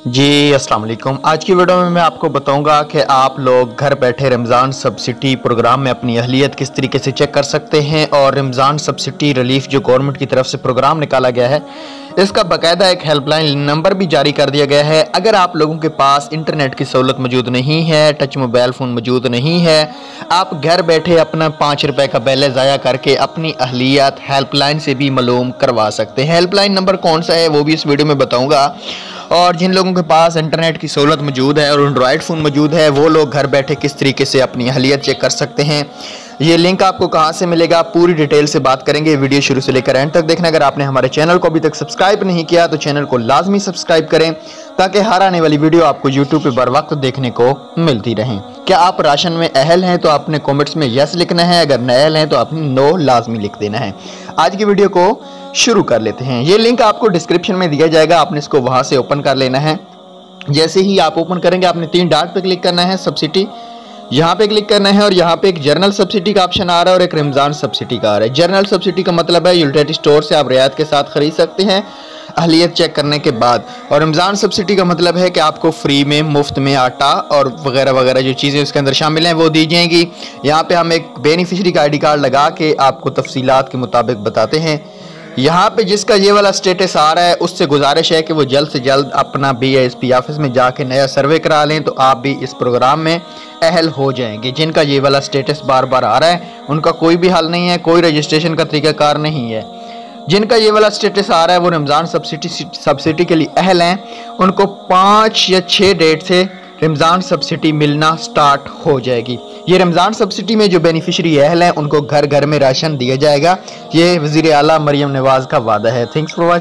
जी अस्सलाम वालेकुम। आज की वीडियो में मैं आपको बताऊंगा कि आप लोग घर बैठे रमज़ान सब्सिडी प्रोग्राम में अपनी अहलियत किस तरीके से चेक कर सकते हैं और रमज़ान सब्सिडी रिलीफ जो गवर्नमेंट की तरफ से प्रोग्राम निकाला गया है इसका बाकायदा एक हेल्पलाइन नंबर भी जारी कर दिया गया है। अगर आप लोगों के पास इंटरनेट की सहूलत मौजूद नहीं है, टच मोबाइल फ़ोन मौजूद नहीं है, आप घर बैठे अपना 5 रुपए का बैलेंस ज़ाया करके अपनी अहलियत हेल्पलाइन से भी मालूम करवा सकते हैं। हेल्पलाइन नंबर कौन सा है वो भी इस वीडियो में बताऊँगा। और जिन लोगों के पास इंटरनेट की सहूलत मौजूद है और एंड्रॉयड फ़ोन मौजूद है वो लोग घर बैठे किस तरीके से अपनी अहलियत चेक कर सकते हैं। ये लिंक आपको कहां से मिलेगा पूरी डिटेल से बात करेंगे। वीडियो शुरू से लेकर एंड तक देखना। अगर आपने हमारे चैनल को अभी तक सब्सक्राइब नहीं किया तो चैनल को लाजमी सब्सक्राइब करें ताकि हर आने वाली वीडियो आपको यूट्यूब पर बर वक्त देखने को मिलती रहे। क्या आप राशन में अहल हैं तो आपने कॉमेंट्स में यस लिखना है, अगर नहल हैं तो आपने नो लाजमी लिख देना है। आज की वीडियो को शुरू कर लेते हैं। ये लिंक आपको डिस्क्रिप्शन में दिया जाएगा, आपने इसको वहां से ओपन कर लेना है। जैसे ही आप ओपन करेंगे आपने 3 डॉट पे क्लिक करना है, सब्सिडी यहाँ पे क्लिक करना है और यहाँ पे एक जर्नल सब्सिडी का ऑप्शन आ रहा है और एक रमज़ान सब्सिडी का आ रहा है। जर्नल सब्सिडी का मतलब है यूटिलिटी स्टोर से आप रियायत के साथ खरीद सकते हैं अहलियत चेक करने के बाद, और रमज़ान सब्सिडी का मतलब है कि आपको फ्री में मुफ्त में आटा और वगैरह वगैरह जो चीज़ें इसके अंदर शामिल हैं वो दी जाएंगी। यहाँ पे हम एक बेनिफिशरी का ID कार्ड लगा के आपको तफसीलात के मुताबिक बताते हैं। यहाँ पे जिसका ये वाला स्टेटस आ रहा है उससे गुजारिश है कि वो जल्द से जल्द अपना BISP ऑफिस में जाके नया सर्वे करा लें तो आप भी इस प्रोग्राम में अहल हो जाएंगे। जिनका ये वाला स्टेटस बार बार आ रहा है उनका कोई भी हल नहीं है, कोई रजिस्ट्रेशन का तरीकाकार नहीं है। जिनका ये वाला स्टेटस आ रहा है वो रमज़ान सब्सिडी के लिए अहल हैं, उनको 5 या 6 डेट से रमज़ान सब्सिडी मिलना स्टार्ट हो जाएगी। ये रमज़ान सब्सिडी में जो बेनिफिशरी अहल हैं उनको घर घर में राशन दिया जाएगा। ये वज़ीर आला मरियम नवाज़ का वादा है। Thanks for watching.